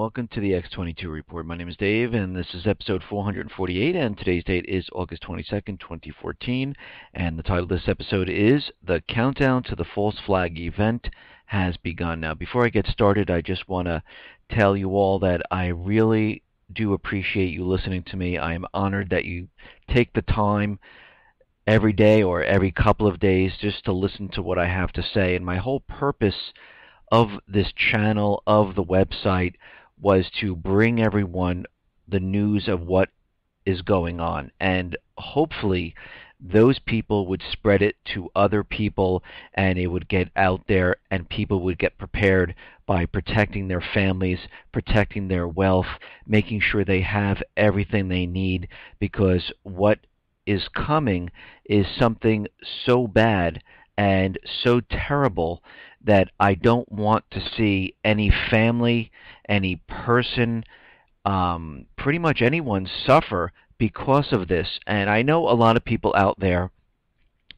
welcome to the X22 Report. My name is Dave, and this is episode 448, and today's date is August 22nd, 2014, and the title of this episode is The Countdown to the False Flag Event Has Begun. Now, before I get started, I just want to tell you all that I really do appreciate you listening to me. I am honored that you take the time every day or every couple of days just to listen to what I have to say, and my whole purpose of this channel, of the website, was to bring everyone the news of what is going on, and hopefully those people would spread it to other people and it would get out there and people would get prepared by protecting their families, protecting their wealth, making sure they have everything they need, because what is coming is something so bad and so terrible that I don't want to see any family, any person, pretty much anyone suffer because of this. And I know a lot of people out there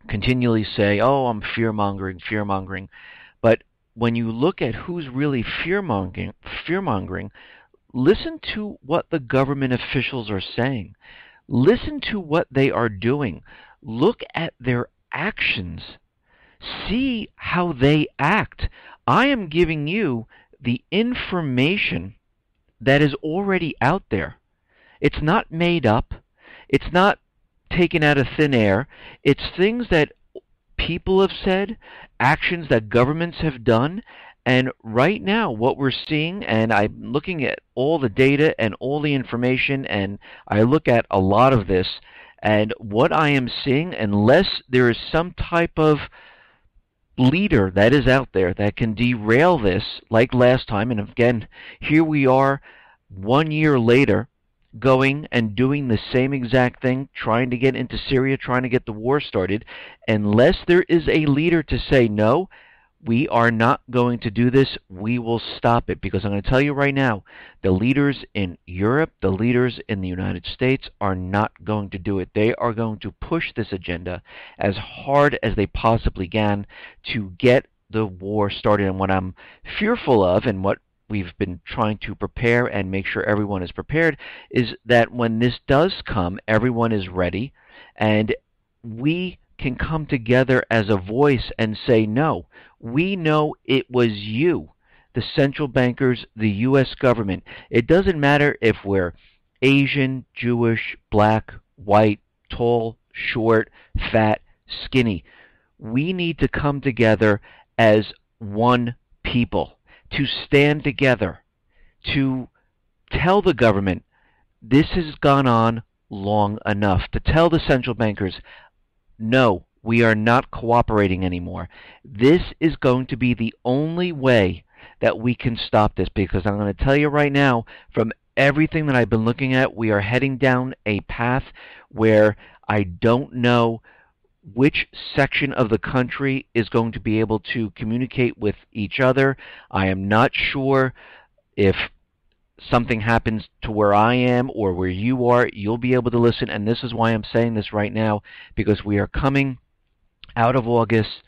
continually say, oh, I'm fear-mongering, fear-mongering. But when you look at who's really fear-mongering, listen to what the government officials are saying. Listen to what they are doing. Look at their actions. See how they act. I am giving you the information that is already out there. It's not made up. It's not taken out of thin air. It's things that people have said, actions that governments have done, and right now what we're seeing, and I'm looking at all the data and all the information, and I look at a lot of this, and what I am seeing, unless there is some type of leader that is out there that can derail this like last time, and again, here we are 1 year later going and doing the same exact thing, trying to get into Syria, trying to get the war started. Unless there is a leader to say, no, we are not going to do this, we will stop it. Because I'm going to tell you right now, the leaders in Europe, the leaders in the United States are not going to do it. They are going to push this agenda as hard as they possibly can to get the war started. And what I'm fearful of, and what we've been trying to prepare and make sure everyone is prepared, is that when this does come, everyone is ready, and we can come together as a voice and say, no, we know it was you, the central bankers, the U.S. government. It doesn't matter if we're Asian, Jewish, black, white, tall, short, fat, skinny. We need to come together as one people, to stand together, to tell the government this has gone on long enough, to tell the central bankers, no, we are not cooperating anymore. This is going to be the only way that we can stop this, because I'm going to tell you right now, from everything that I've been looking at, we are heading down a path where I don't know which section of the country is going to be able to communicate with each other. I am not sure if something happens to where I am or where you are, you'll be able to listen. And this is why I'm saying this right now, because we are coming out of August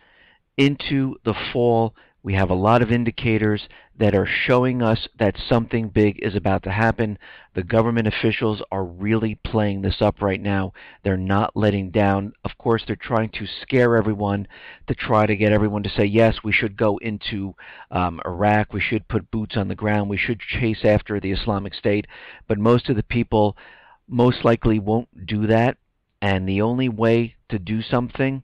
into the fall. We have a lot of indicators that are showing us that something big is about to happen. The government officials are really playing this up right now. They're not letting down. Of course, they're trying to scare everyone, to try to get everyone to say, yes, we should go into Iraq, we should put boots on the ground, we should chase after the Islamic State. But most of the people most likely won't do that. And the only way to do something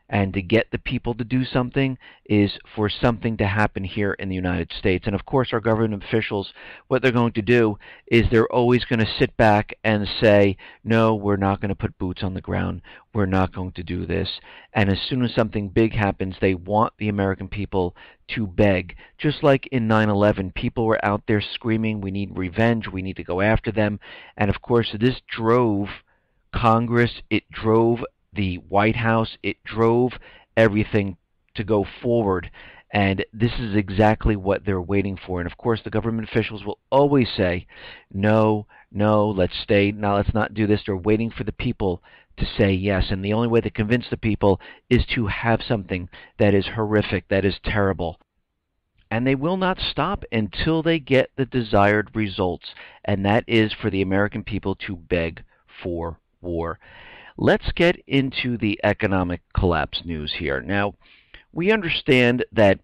and to get the people to do something is for something to happen here in the United States. And of course, our government officials, what they're going to do is they're always going to sit back and say, no, we're not going to put boots on the ground. We're not going to do this. And as soon as something big happens, they want the American people to beg. Just like in 9/11, people were out there screaming, we need revenge, we need to go after them. And of course, this drove Congress, it drove the White House, it drove everything to go forward, and this is exactly what they're waiting for. And of course, the government officials will always say, no, no, let's stay, now let's not do this. They're waiting for the people to say yes, and the only way to convince the people is to have something that is horrific, that is terrible. and they will not stop until they get the desired results, and that is for the American people to beg for war. Let's get into the economic collapse news here. Now, we understand that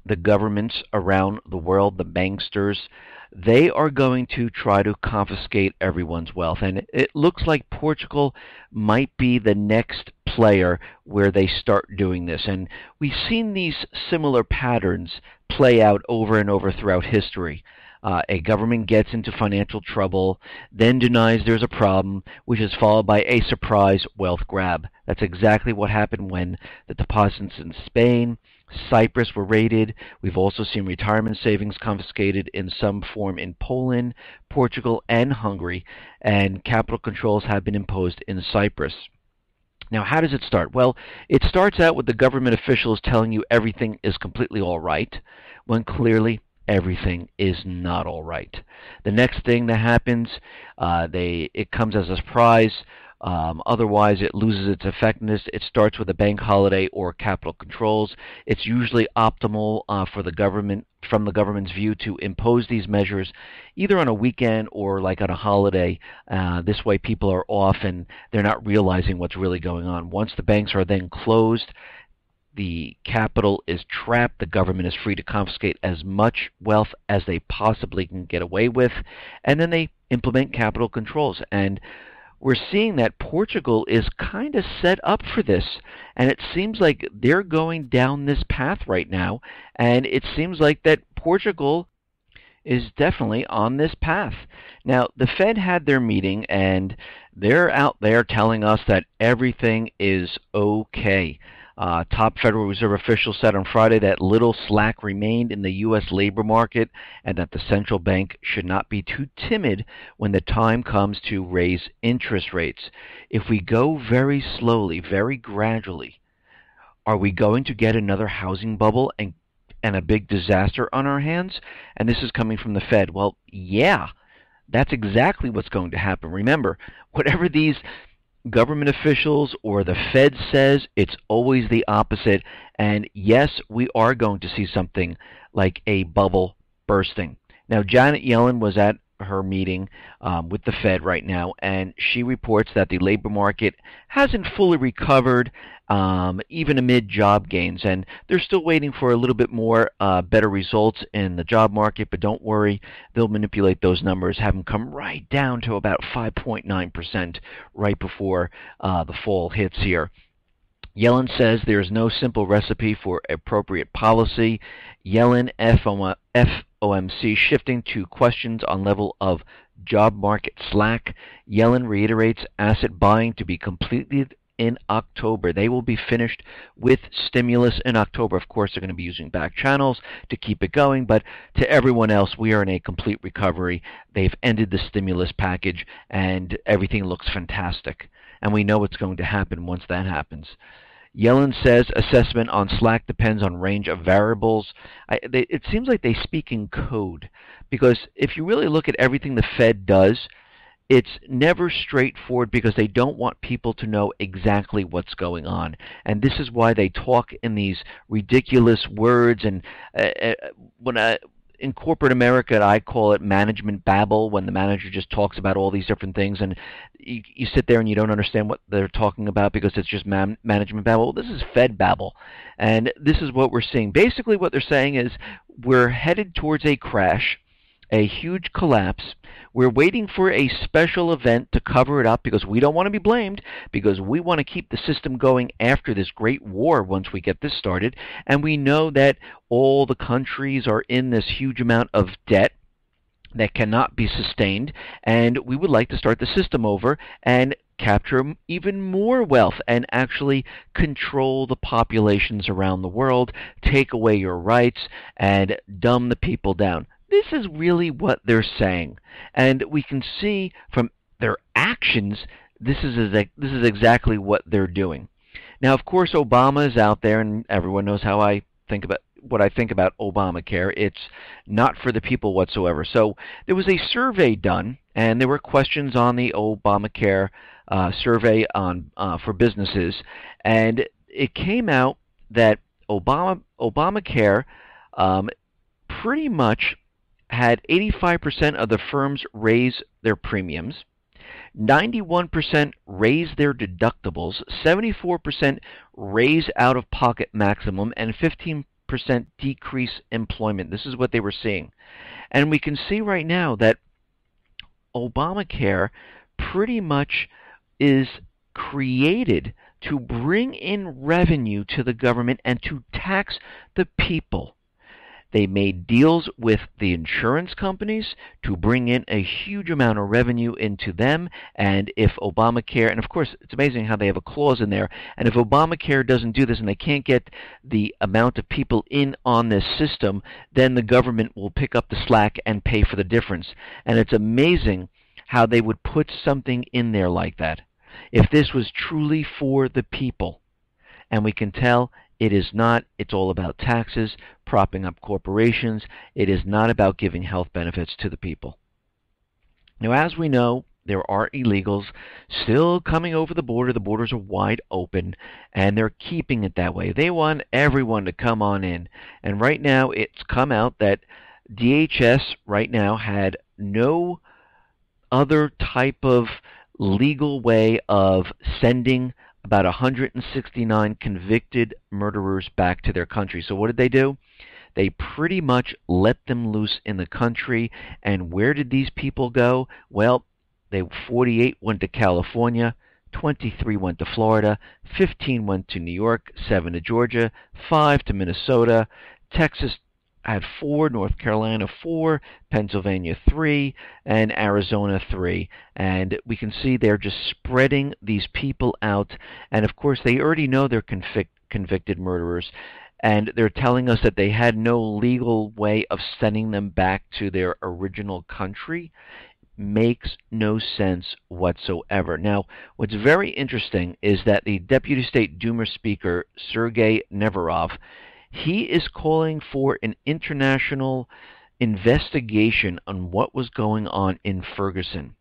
the governments around the world, the banksters, they are going to try to confiscate everyone's wealth. And it looks like Portugal might be the next player where they start doing this. And we've seen these similar patterns play out over and over throughout history. A government gets into financial trouble, then denies there's a problem, which is followed by a surprise wealth grab. That's exactly what happened when the deposits in Spain, Cyprus were raided. We've also seen retirement savings confiscated in some form in Poland, Portugal, and Hungary, and capital controls have been imposed in Cyprus. Now, how does it start? Well, it starts out with the government officials telling you everything is completely all right, when clearly everything is not all right. The next thing that happens, it comes as a surprise. Otherwise, it loses its effectiveness. It starts with a bank holiday or capital controls. It's usually optimal for the government, from the government's view, to impose these measures either on a weekend or like on a holiday. This way, people are off and they're not realizing what's really going on. Once the banks are then closed, the capital is trapped. The government is free to confiscate as much wealth as they possibly can get away with, and then they implement capital controls. And we're seeing that Portugal is kind of set up for this, and it seems like they're going down this path right now, and it seems like that Portugal is definitely on this path. Now, the Fed had their meeting, and they're out there telling us that everything is okay. Top Federal Reserve officials said on Friday that little slack remained in the U.S. labor market and that the central bank should not be too timid when the time comes to raise interest rates. If we go very slowly, very gradually, are we going to get another housing bubble and a big disaster on our hands? And this is coming from the Fed. Well, yeah, that's exactly what's going to happen. Remember, whatever these government officials or the Fed says, it's always the opposite. And yes, we are going to see something like a bubble bursting. Now, Janet Yellen was at her meeting with the Fed right now, and she reports that the labor market hasn't fully recovered, even amid job gains, and they're still waiting for a little bit more better results in the job market, but don't worry, they'll manipulate those numbers, have them come right down to about 5.9% right before the fall hits here. Yellen says there is no simple recipe for appropriate policy. Yellen, FOMC, shifting to questions on level of job market slack. Yellen reiterates asset buying to be completed in October. They will be finished with stimulus in October. Of course, they're going to be using back channels to keep it going, but to everyone else, we are in a complete recovery. They've ended the stimulus package, and everything looks fantastic. And we know what's going to happen once that happens. Yellen says assessment on slack depends on range of variables. It seems like they speak in code, because if you really look at everything the Fed does, it's never straightforward because they don't want people to know exactly what's going on. And this is why they talk in these ridiculous words. And in corporate America, I call it management babble, when the manager just talks about all these different things, and you sit there and you don't understand what they're talking about because it's just management babble. Well, this is Fed babble, and this is what we're seeing. Basically, what they're saying is we're headed towards a crash, a huge collapse. We're waiting for a special event to cover it up because we don't want to be blamed, because we want to keep the system going after this great war once we get this started. And we know that all the countries are in this huge amount of debt that cannot be sustained, and we would like to start the system over and capture even more wealth and actually control the populations around the world, take away your rights, and dumb the people down. This is really what they're saying, and we can see from their actions this is exactly what they're doing. Now, of course, Obama is out there, and everyone knows how I think about what I think about Obamacare. It's not for the people whatsoever. So there was a survey done, and there were questions on the Obamacare survey on for businesses, and it came out that Obamacare pretty much had 85% of the firms raise their premiums, 91% raise their deductibles, 74% raise out-of-pocket maximum, and 15% decrease employment. This is what they were seeing. And we can see right now that Obamacare pretty much is created to bring in revenue to the government and to tax the people. They made deals with the insurance companies to bring in a huge amount of revenue into them, and if Obamacare, and of course it's amazing how they have a clause in there, and if Obamacare doesn't do this and they can't get the amount of people in on this system, then the government will pick up the slack and pay for the difference. And it's amazing how they would put something in there like that if this was truly for the people. And we can tell it is not. It's all about taxes, propping up corporations. It is not about giving health benefits to the people. Now, as we know, there are illegals still coming over the border. The borders are wide open, and they're keeping it that way. They want everyone to come on in. And right now, it's come out that DHS right now had no other type of legal way of sending about 169 convicted murderers back to their country. So what did they do? They pretty much let them loose in the country. And where did these people go? Well, 48 went to California, 23 went to Florida, 15 went to New York, 7 to Georgia, 5 to Minnesota, Texas had 4, North Carolina 4, Pennsylvania 3, and Arizona 3. And we can see they're just spreading these people out. And of course, they already know they're convicted murderers. And they're telling us that they had no legal way of sending them back to their original country. Makes no sense whatsoever. Now, what's very interesting is that the Deputy State Duma Speaker, Sergei Neverov, he is calling for an international investigation on what was going on in Ferguson.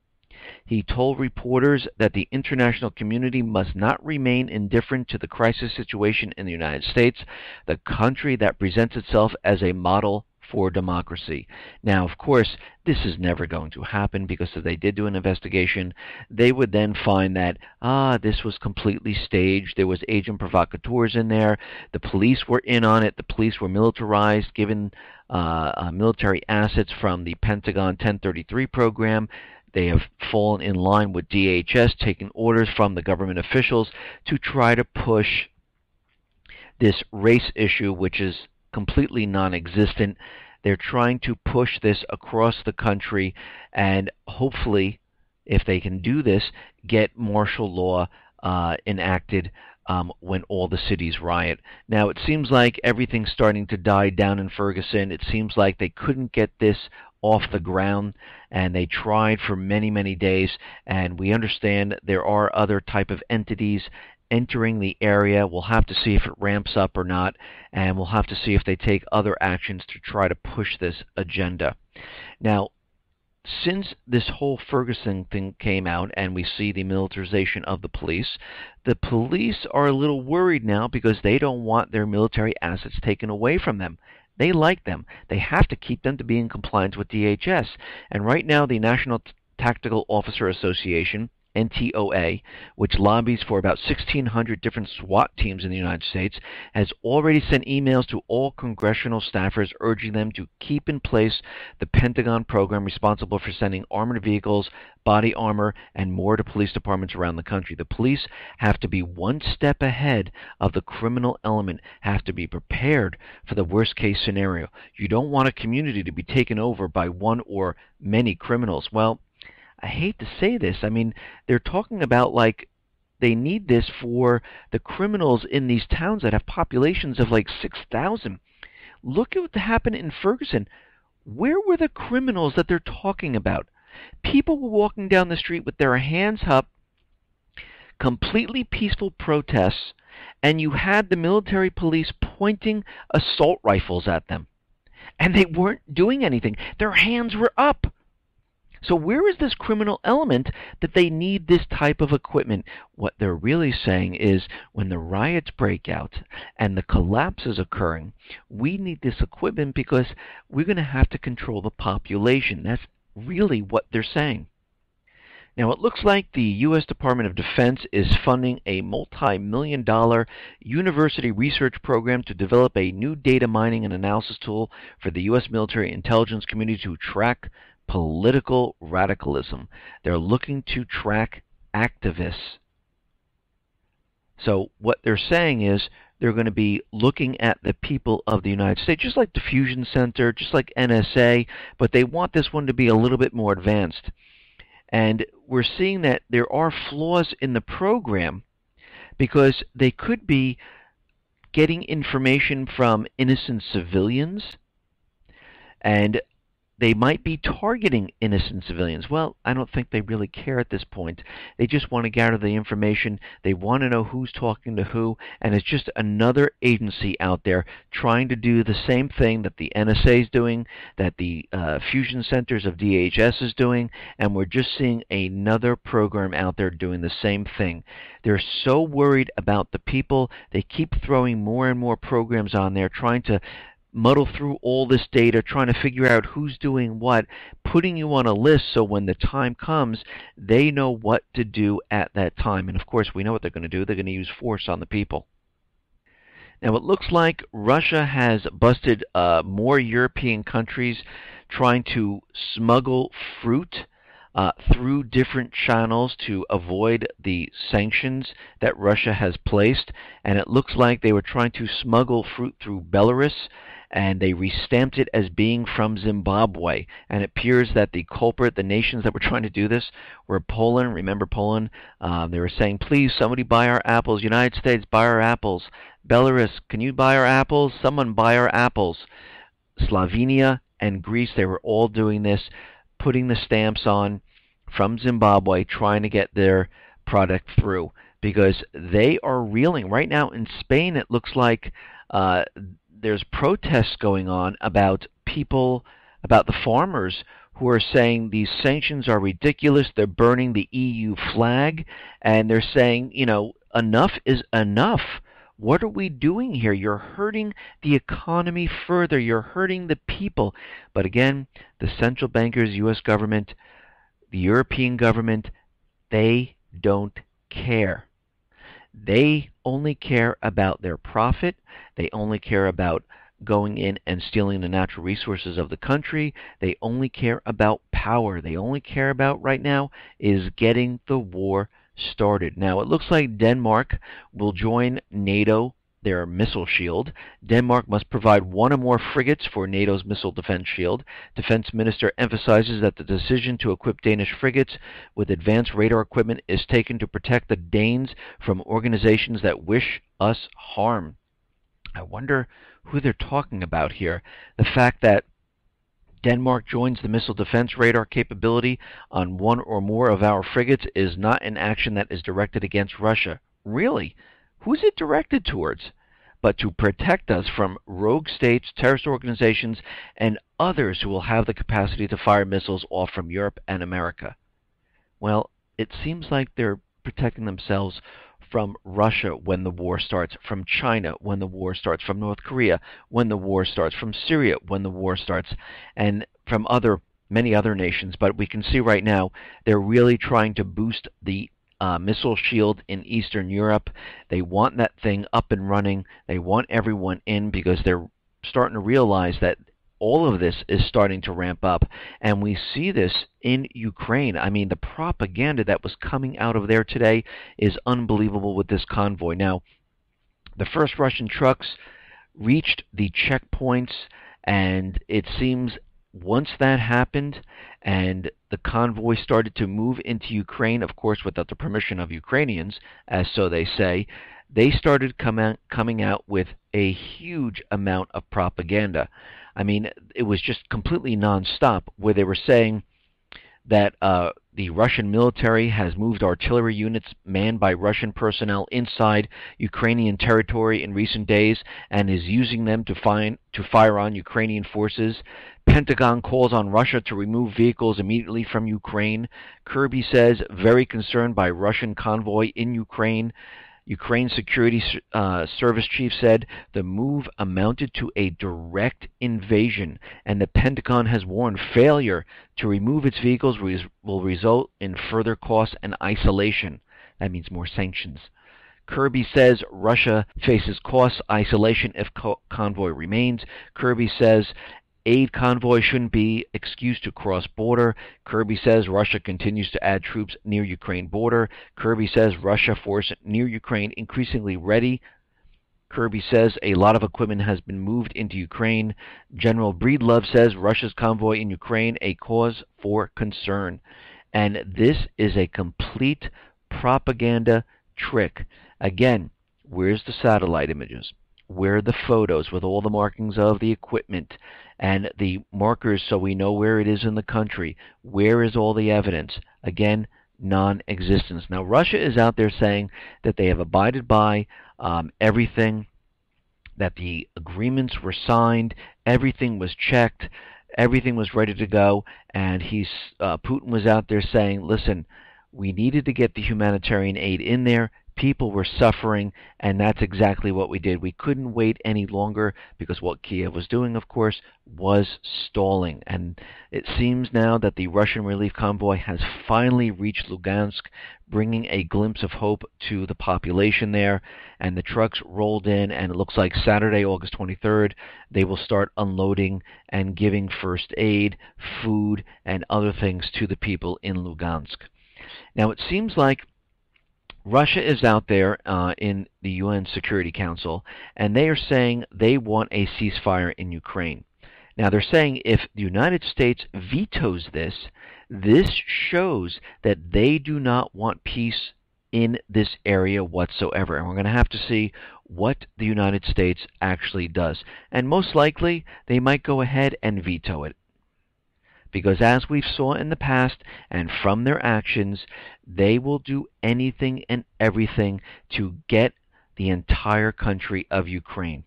He told reporters that the international community must not remain indifferent to the crisis situation in the United States, the country that presents itself as a model for democracy. Now, of course, this is never going to happen, because if they did do an investigation, they would then find that, this was completely staged. There was agent provocateurs in there. The police were in on it. The police were militarized, given military assets from the Pentagon 1033 program. They have fallen in line with DHS, taking orders from the government officials to try to push this race issue, which is completely non-existent. They're trying to push this across the country, and hopefully, if they can do this, get martial law enacted when all the cities riot. Now, it seems like everything's starting to die down in Ferguson. It seems like they couldn't get this off the ground, and they tried for many, many days, and we understand there are other type of entities entering the area. We'll have to see if it ramps up or not, and we'll have to see if they take other actions to try to push this agenda. Now, since this whole Ferguson thing came out and we see the militarization of the police are a little worried now, because they don't want their military assets taken away from them. They like them. They have to keep them to be in compliance with DHS. And right now, the National Tactical Officer Association, NTOA, which lobbies for about 1,600 different SWAT teams in the United States, has already sent emails to all congressional staffers urging them to keep in place the Pentagon program responsible for sending armored vehicles, body armor, and more to police departments around the country. The police have to be one step ahead of the criminal element, have to be prepared for the worst-case scenario. You don't want a community to be taken over by one or many criminals. Well, I hate to say this. I mean, they're talking about like they need this for the criminals in these towns that have populations of like 6,000. Look at what happened in Ferguson. Where were the criminals that they're talking about? People were walking down the street with their hands up, completely peaceful protests, and you had the military police pointing assault rifles at them. And they weren't doing anything. Their hands were up. So where is this criminal element that they need this type of equipment? What they're really saying is when the riots break out and the collapse is occurring, we need this equipment because we're going to have to control the population. That's really what they're saying. Now, it looks like the U.S. Department of Defense is funding a multi-million-dollar university research program to develop a new data mining and analysis tool for the U.S. military intelligence community to track political radicalism. They're looking to track activists. So what they're saying is they're going to be looking at the people of the United States, just like the Fusion Center, just like NSA, but they want this one to be a little bit more advanced. And we're seeing that there are flaws in the program because they could be getting information from innocent civilians, and they might be targeting innocent civilians. Well, I don't think they really care at this point. They just want to gather the information. They want to know who's talking to who, and it's just another agency out there trying to do the same thing that the NSA is doing, that the fusion centers of DHS is doing, and we're just seeing another program out there doing the same thing. They're so worried about the people, they keep throwing more and more programs on there, trying to muddle through all this data, trying to figure out who's doing what, putting you on a list so when the time comes, they know what to do at that time. And of course, we know what they're going to do. They're going to use force on the people. Now, it looks like Russia has busted more European countries trying to smuggle fruit through different channels to avoid the sanctions that Russia has placed. And it looks like they were trying to smuggle fruit through Belarus, and they restamped it as being from Zimbabwe. And it appears that the culprit, the nations that were trying to do this, were Poland. Remember Poland? They were saying, please, somebody buy our apples. United States, buy our apples. Belarus, can you buy our apples? Someone buy our apples. Slovenia and Greece, they were all doing this, putting the stamps on from Zimbabwe, trying to get their product through, because they are reeling. Right now in Spain, it looks like there's protests going on about people, about the farmers who are saying these sanctions are ridiculous. They're burning the EU flag, and they're saying, you know, enough is enough. What are we doing here? You're hurting the economy further. You're hurting the people. But again, the central bankers, U.S. government, the European government, they don't care. They only care about their profit. They only care about going in and stealing the natural resources of the country. They only care about power. They only care about right now is getting the war started. Now, it looks like Denmark will join NATO, their missile shield. Denmark must provide one or more frigates for NATO's missile defense shield. Defense Minister emphasizes that the decision to equip Danish frigates with advanced radar equipment is taken to protect the Danes from organizations that wish us harm. I wonder who they're talking about here. The fact that Denmark joins the missile defense radar capability on one or more of our frigates is not an action that is directed against Russia. Really? Who's it directed towards? But to protect us from rogue states, terrorist organizations, and others who will have the capacity to fire missiles off from Europe and America. Well, it seems like they're protecting themselves from Russia when the war starts, from China when the war starts, from North Korea when the war starts, from Syria when the war starts, and from many other nations. But we can see right now they're really trying to boost the missile shield in Eastern Europe. They want that thing up and running. They want everyone in because they're starting to realize that all of this is starting to ramp up. And we see this in Ukraine. I mean, the propaganda that was coming out of there today is unbelievable with this convoy. Now, the first Russian trucks reached the checkpoints, and it seems once that happened and the convoy started to move into Ukraine, of course without the permission of Ukrainians, as so they say, they started coming out with a huge amount of propaganda. I mean, it was just completely nonstop, where they were saying that the Russian military has moved artillery units manned by Russian personnel inside Ukrainian territory in recent days and is using them to fire on Ukrainian forces Pentagon calls on Russia to remove vehicles immediately from Ukraine. Kirby says very concerned by Russian convoy in Ukraine. Ukraine Security Service chief said the move amounted to a direct invasion, and the Pentagon has warned failure to remove its vehicles will result in further costs and isolation. That means more sanctions. Kirby says Russia faces costs, isolation if convoy remains. Kirby says aid convoy shouldn't be excused to cross border. Kirby says Russia continues to add troops near Ukraine border. Kirby says Russia force near Ukraine increasingly ready. Kirby says a lot of equipment has been moved into Ukraine. General Breedlove says Russia's convoy in Ukraine a cause for concern. And this is a complete propaganda trick. Again, where's the satellite images? Where are the photos with all the markings of the equipment and the markers so we know where it is in the country? Where is all the evidence? Again, non-existence. Now, Russia is out there saying that they have abided by everything, that the agreements were signed, everything was checked, everything was ready to go, and Putin was out there saying, listen, we needed to get the humanitarian aid in there. People were suffering, and that's exactly what we did. We couldn't wait any longer because what Kiev was doing, of course, was stalling. And it seems now that the Russian relief convoy has finally reached Lugansk, bringing a glimpse of hope to the population there. And the trucks rolled in, and it looks like Saturday, August 23rd, they will start unloading and giving first aid, food, and other things to the people in Lugansk. Now, it seems like Russia is out there in the UN Security Council, and they are saying they want a ceasefire in Ukraine. Now, they're saying if the United States vetoes this, this shows that they do not want peace in this area whatsoever. And we're going to have to see what the United States actually does. And most likely, they might go ahead and veto it. Because as we've saw in the past, and from their actions, they will do anything and everything to get the entire country of Ukraine.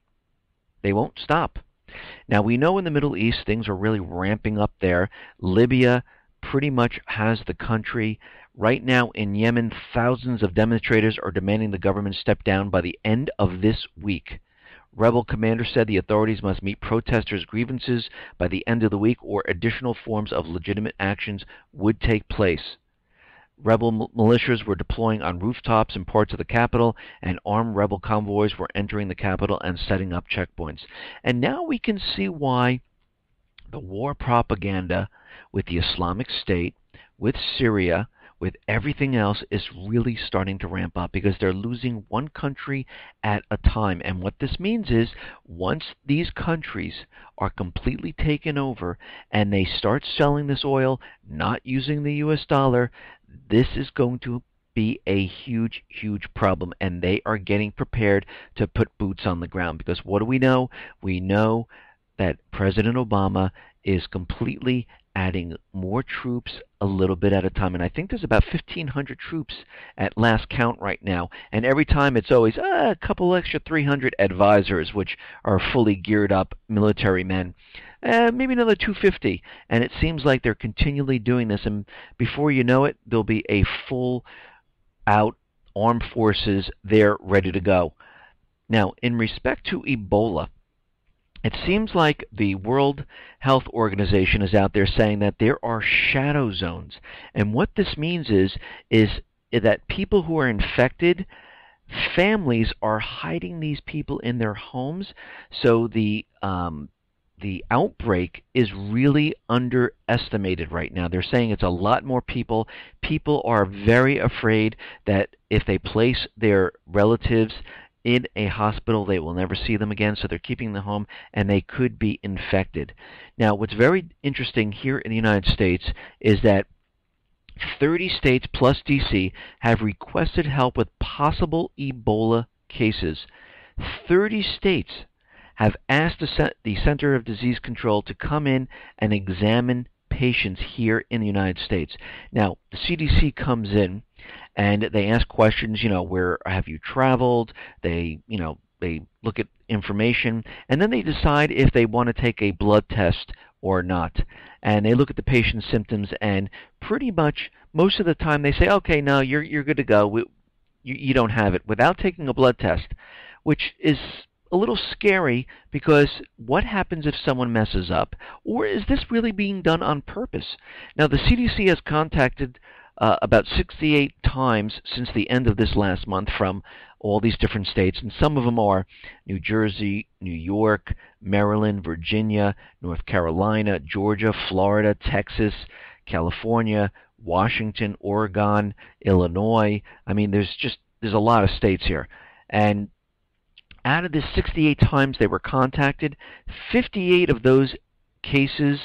They won't stop. Now, we know in the Middle East things are really ramping up there. Libya pretty much has the country. Right now in Yemen, thousands of demonstrators are demanding the government step down by the end of this week. Rebel commander said the authorities must meet protesters' grievances by the end of the week or additional forms of legitimate actions would take place. Rebel militias were deploying on rooftops in parts of the capital, and armed rebel convoys were entering the capital and setting up checkpoints. And now we can see why the war propaganda with the Islamic State, with Syria, with everything else is really starting to ramp up because they're losing one country at a time. And what this means is once these countries are completely taken over and they start selling this oil, not using the US dollar, this is going to be a huge, huge problem. And they are getting prepared to put boots on the ground because what do we know? We know that President Obama is completely adding more troops a little bit at a time. And I think there's about 1,500 troops at last count right now. And every time it's always a couple extra 300 advisors, which are fully geared up military men. Maybe another 250. And it seems like they're continually doing this. And before you know it, there'll be a full-out armed forces there ready to go. Now, in respect to Ebola, it seems like the World Health Organization is out there saying that there are shadow zones. And what this means is that people who are infected, families are hiding these people in their homes. So the outbreak is really underestimated right now. They're saying it's a lot more people. People are very afraid that if they place their relatives in a hospital, they will never see them again, so they're keeping them home, and they could be infected. Now, what's very interesting here in the United States is that 30 states plus D.C. have requested help with possible Ebola cases. 30 states have asked the Center of Disease Control to come in and examine patients here in the United States. Now, the CDC comes in and they ask questions, where have you traveled? They look at information, and then they decide if they want to take a blood test or not. And they look at the patient's symptoms, and pretty much most of the time they say, okay, no, you're good to go. You don't have it, without taking a blood test, which is a little scary, because what happens if someone messes up? Or is this really being done on purpose? Now, the CDC has contacted about 68 times since the end of this last month from all these different states, and some of them are New Jersey, New York, Maryland, Virginia, North Carolina, Georgia, Florida, Texas, California, Washington, Oregon, Illinois. I mean, there's a lot of states here. And out of the 68 times they were contacted, 58 of those cases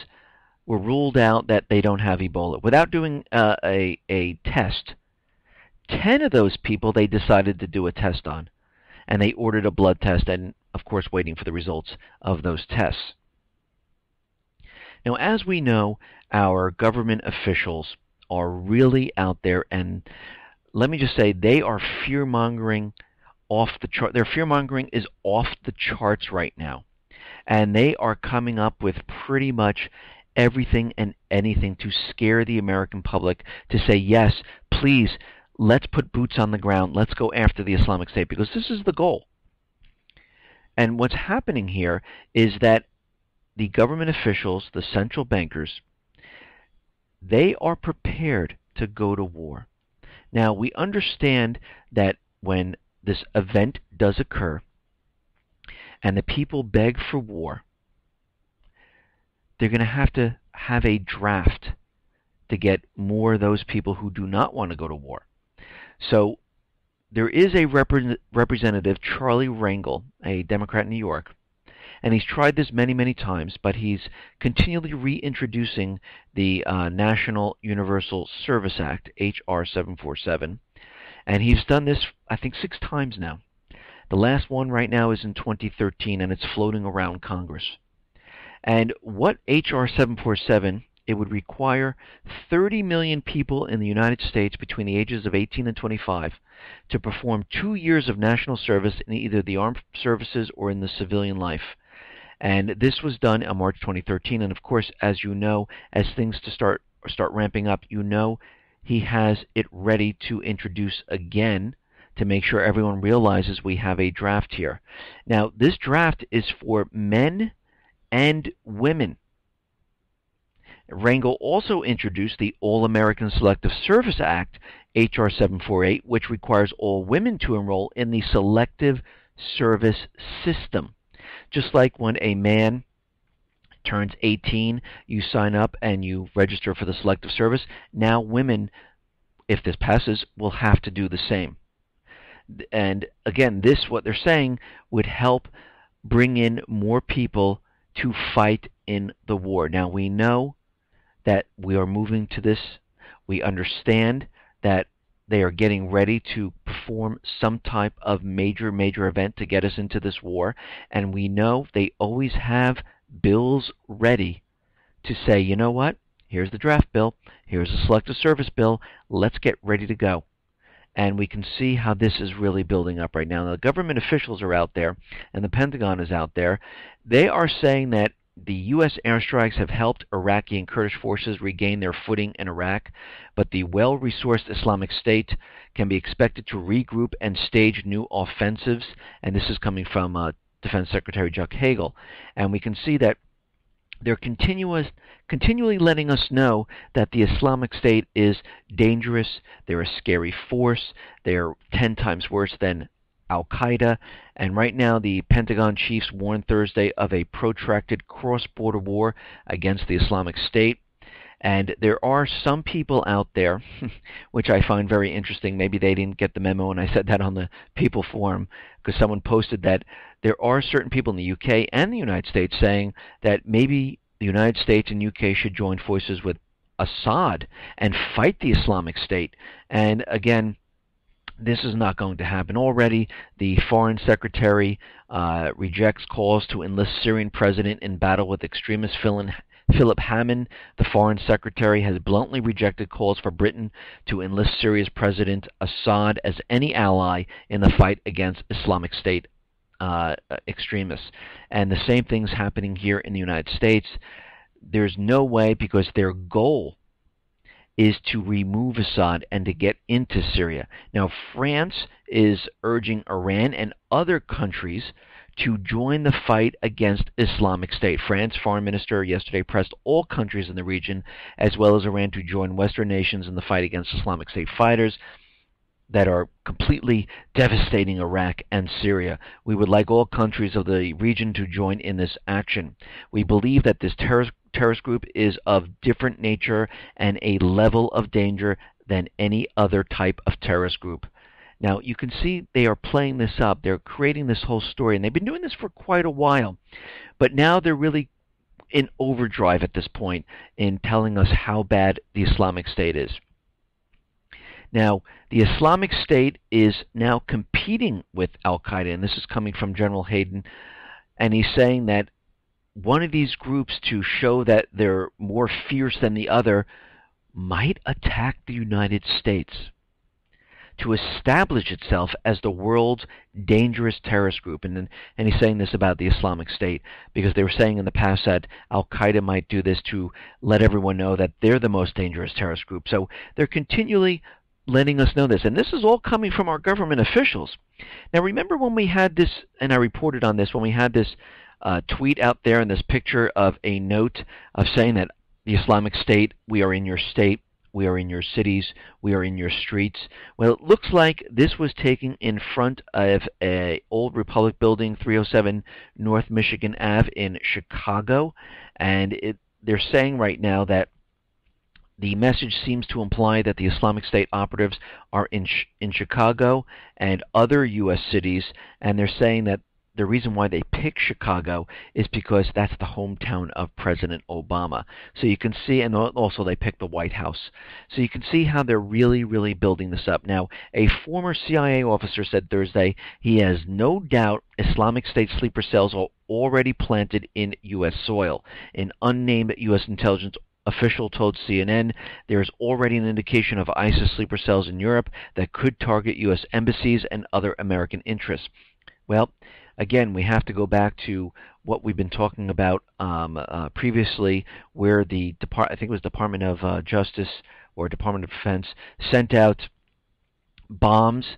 were ruled out that they don't have Ebola. Without doing a test, 10 of those people they decided to do a test on. And they ordered a blood test and, of course, waiting for the results of those tests. Now, as we know, our government officials are really out there, and let me just say, they are fear-mongering off the chart. Their fear-mongering is off the charts right now. And they are coming up with pretty much everything and anything to scare the American public to say, yes, please, let's put boots on the ground. Let's go after the Islamic State, because this is the goal. And what's happening here is that the government officials, the central bankers, they are prepared to go to war. Now, we understand that when this event does occur and the people beg for war, they're going to have a draft to get more of those people who do not want to go to war. So there is a representative, Charlie Rangel, a Democrat in New York, and he's tried this many, many times, but he's continually reintroducing the National Universal Service Act, H.R. 747, and he's done this, I think, 6 times now. The last one right now is in 2013, and it's floating around Congress. And what H.R. 747, it would require 30 million people in the United States between the ages of 18 and 25 to perform 2 years of national service in either the armed services or in the civilian life. And this was done on March 2013. And of course, as you know, as things start ramping up, you know he has it ready to introduce again to make sure everyone realizes we have a draft here. Now, this draft is for men and women. Rangel also introduced the All-American Selective Service Act, H.R. 748, which requires all women to enroll in the selective service system. Just like when a man turns 18, you sign up and you register for the selective service. Now women, if this passes, will have to do the same. And again, this, what they're saying, would help bring in more people to fight in the war. Now, we know that we are moving to this. We understand that they are getting ready to perform some type of major event to get us into this war. And we know they always have bills ready to say, you know what, here's the draft bill, here's the selective service bill, let's get ready to go. And we can see how this is really building up right now. Now, the government officials are out there, and the Pentagon is out there. They are saying that the U.S. airstrikes have helped Iraqi and Kurdish forces regain their footing in Iraq, but the well-resourced Islamic State can be expected to regroup and stage new offensives, and this is coming from Defense Secretary Chuck Hagel. And we can see that they're continually letting us know that the Islamic State is dangerous, they're a scary force, they're 10 times worse than Al-Qaeda, and right now the Pentagon chiefs warned Thursday of a protracted cross-border war against the Islamic State. And there are some people out there, which I find very interesting. Maybe they didn't get the memo, and I said that on the People Forum, because someone posted that there are certain people in the UK and the United States saying that maybe the United States and UK should join forces with Assad and fight the Islamic State. And again, this is not going to happen. Already, the Foreign Secretary rejects calls to enlist Syrian president in battle with extremist Philip Hammond. The Foreign Secretary has bluntly rejected calls for Britain to enlist Syria's President Assad as any ally in the fight against Islamic State extremists. And the same thing's happening here in the United States. there's no way, because their goal is to remove Assad and to get into Syria. Now, France is urging Iran and other countries to join the fight against Islamic State. France's foreign minister yesterday pressed all countries in the region, as well as Iran, to join Western nations in the fight against Islamic State fighters that are completely devastating Iraq and Syria. We would like all countries of the region to join in this action. We believe that this terrorist group is of different nature and a level of danger than any other type of terrorist group. Now, you can see they are playing this up. They're creating this whole story, and they've been doing this for quite a while. But now they're really in overdrive at this point in telling us how bad the Islamic State is. Now, the Islamic State is now competing with Al-Qaeda, and this is coming from General Hayden, and he's saying that one of these groups, to show that they're more fierce than the other, might attack the United States to establish itself as the world's dangerous terrorist group. And he's saying this about the Islamic State because they were saying in the past that Al-Qaeda might do this to let everyone know that they're the most dangerous terrorist group. So they're continually letting us know this. And this is all coming from our government officials. Now, remember when we had this, and I reported on this, when we had this tweet out there and this picture of a note of saying that the Islamic State, we are in your state, we are in your cities, we are in your streets. Well, it looks like this was taken in front of a old Republic building, 307 North Michigan Ave in Chicago, and they're saying right now that the message seems to imply that the Islamic State operatives are in Chicago and other U.S. cities, and they're saying that the reason why they picked Chicago is because that's the hometown of President Obama. So you can see, and also they picked the White House. So you can see how they're really, really building this up. Now, a former CIA officer said Thursday he has no doubt Islamic State sleeper cells are already planted in U.S. soil. An unnamed U.S. intelligence official told CNN there is already an indication of ISIS sleeper cells in Europe that could target U.S. embassies and other American interests. Well, again, we have to go back to what we've been talking about previously, where the I think it was Department of Justice or Department of Defense sent out bombs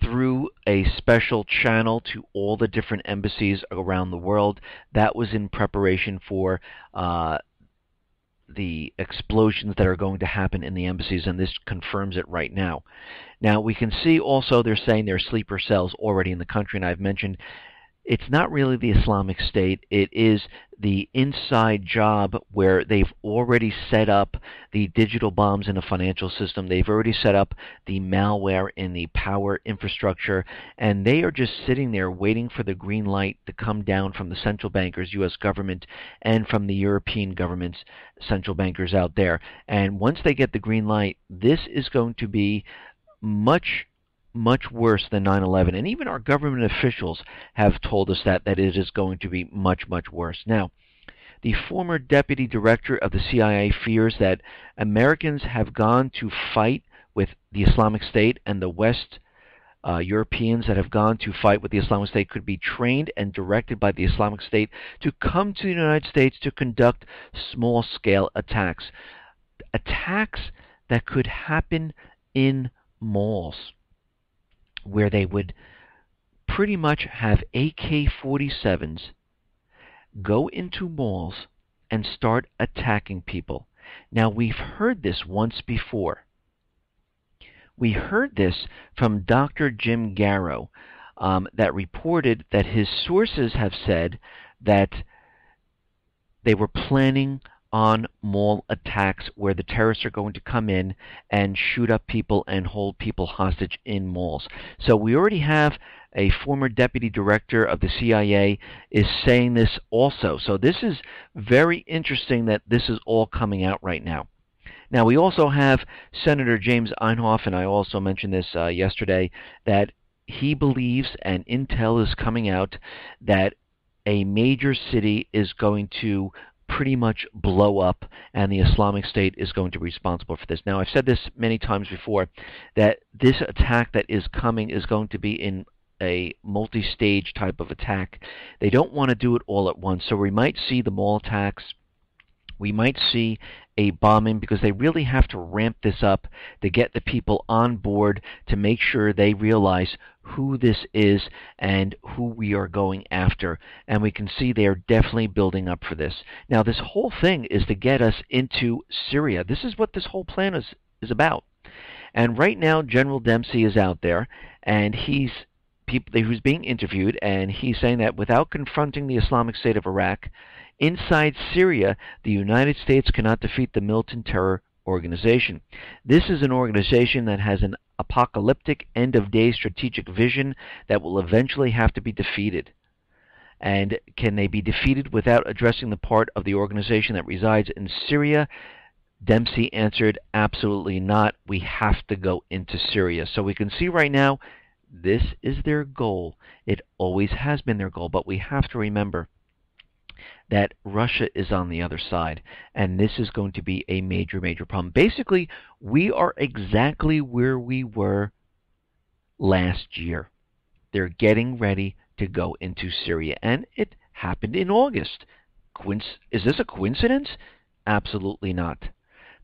through a special channel to all the different embassies around the world. That was in preparation for the explosions that are going to happen in the embassies, and this confirms it right now. Now, we can see also they're saying there are sleeper cells already in the country, and I've mentioned it's not really the Islamic State. It is the inside job where they've already set up the digital bombs in a financial system. They've already set up the malware in the power infrastructure, and they are just sitting there waiting for the green light to come down from the central bankers, U.S. government, and from the European government's central bankers out there. And once they get the green light, this is going to be much worse than 9/11, and even our government officials have told us that it is going to be much worse. Now, the former deputy director of the CIA fears that Americans have gone to fight with the Islamic State, and the West Europeans that have gone to fight with the Islamic State could be trained and directed by the Islamic State to come to the United States to conduct small-scale attacks. Attacks that could happen in malls, where they would pretty much have AK-47s go into malls and start attacking people. Now, we've heard this once before. We heard this from Dr. Jim Garrow that reported that his sources have said that they were planning on mall attacks where the terrorists are going to come in and shoot up people and hold people hostage in malls. So we already have a former deputy director of the CIA is saying this also. So this is very interesting that this is all coming out right now. Now, we also have Senator James Inhofe, and I also mentioned this yesterday, that he believes, and intel is coming out, that a major city is going to pretty much blow up, and the Islamic State is going to be responsible for this. Now, I've said this many times before, that this attack that is coming is going to be in a multi-stage type of attack. They don't want to do it all at once, so we might see the mall attacks We might see a bombing because they really have to ramp this up to get the people on board to make sure they realize who this is and who we are going after. And we can see they are definitely building up for this. Now, this whole thing is to get us into Syria. This is what this whole plan is about. And right now, General Dempsey is out there, and he's being interviewed, and he's saying that without confronting the Islamic State of Iraq, inside Syria, the United States cannot defeat the militant terror organization. This is an organization that has an apocalyptic, end-of-day strategic vision that will eventually have to be defeated. And can they be defeated without addressing the part of the organization that resides in Syria? Dempsey answered, absolutely not. We have to go into Syria. So we can see right now, this is their goal. It always has been their goal, but we have to remember that Russia is on the other side, and this is going to be a major, major problem. Basically, we are exactly where we were last year. They're getting ready to go into Syria, and it happened in August. Is this a coincidence? Absolutely not.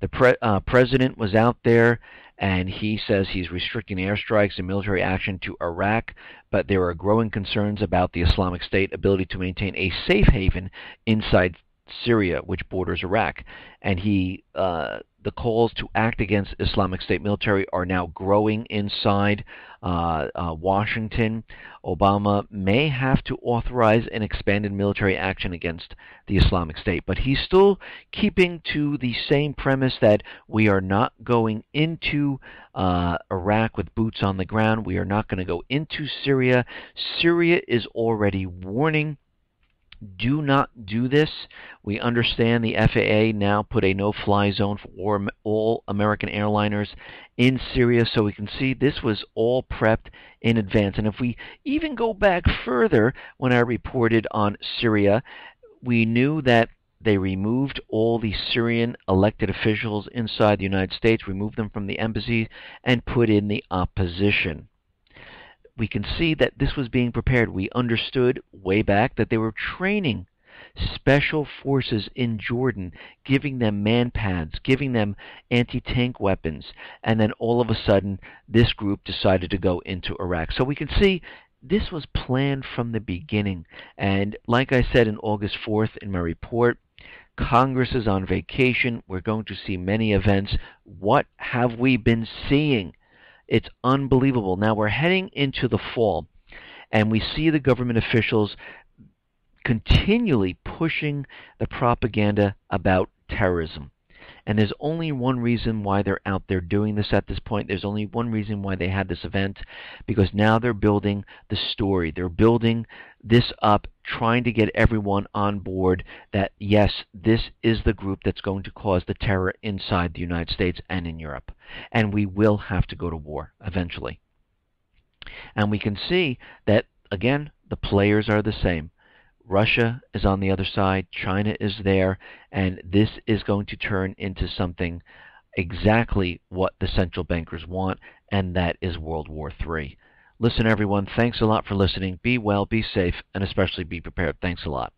The president was out there, and he says he's restricting airstrikes and military action to Iraq, but there are growing concerns about the Islamic State ability to maintain a safe haven inside Syria, which borders Iraq. And the calls to act against Islamic State military are now growing inside Washington. Obama may have to authorize an expanded military action against the Islamic State, but he's still keeping to the same premise that we are not going into Iraq with boots on the ground. We are not going to go into Syria. Syria is already warning, do not do this. We understand the FAA now put a no-fly zone for all American airliners in Syria, so we can see this was all prepped in advance. And if we even go back further, when I reported on Syria, we knew that they removed all the Syrian elected officials inside the United States, removed them from the embassy, and put in the opposition. We can see that this was being prepared. We understood way back that they were training special forces in Jordan, giving them man-pads, giving them anti-tank weapons, and then all of a sudden this group decided to go into Iraq. So we can see this was planned from the beginning. And like I said in August 4th in my report, Congress is on vacation. We're going to see many events. What have we been seeing? It's unbelievable. Now we're heading into the fall, and we see the government officials continually pushing the propaganda about terrorism. And there's only one reason why they're out there doing this at this point. There's only one reason why they had this event, because now they're building the story. They're building this up, trying to get everyone on board that, yes, this is the group that's going to cause the terror inside the United States and in Europe. And we will have to go to war eventually. And we can see that, again, the players are the same. Russia is on the other side, China is there, and this is going to turn into something exactly what the central bankers want, and that is World War III. Listen, everyone, thanks a lot for listening. Be well, be safe, and especially be prepared. Thanks a lot.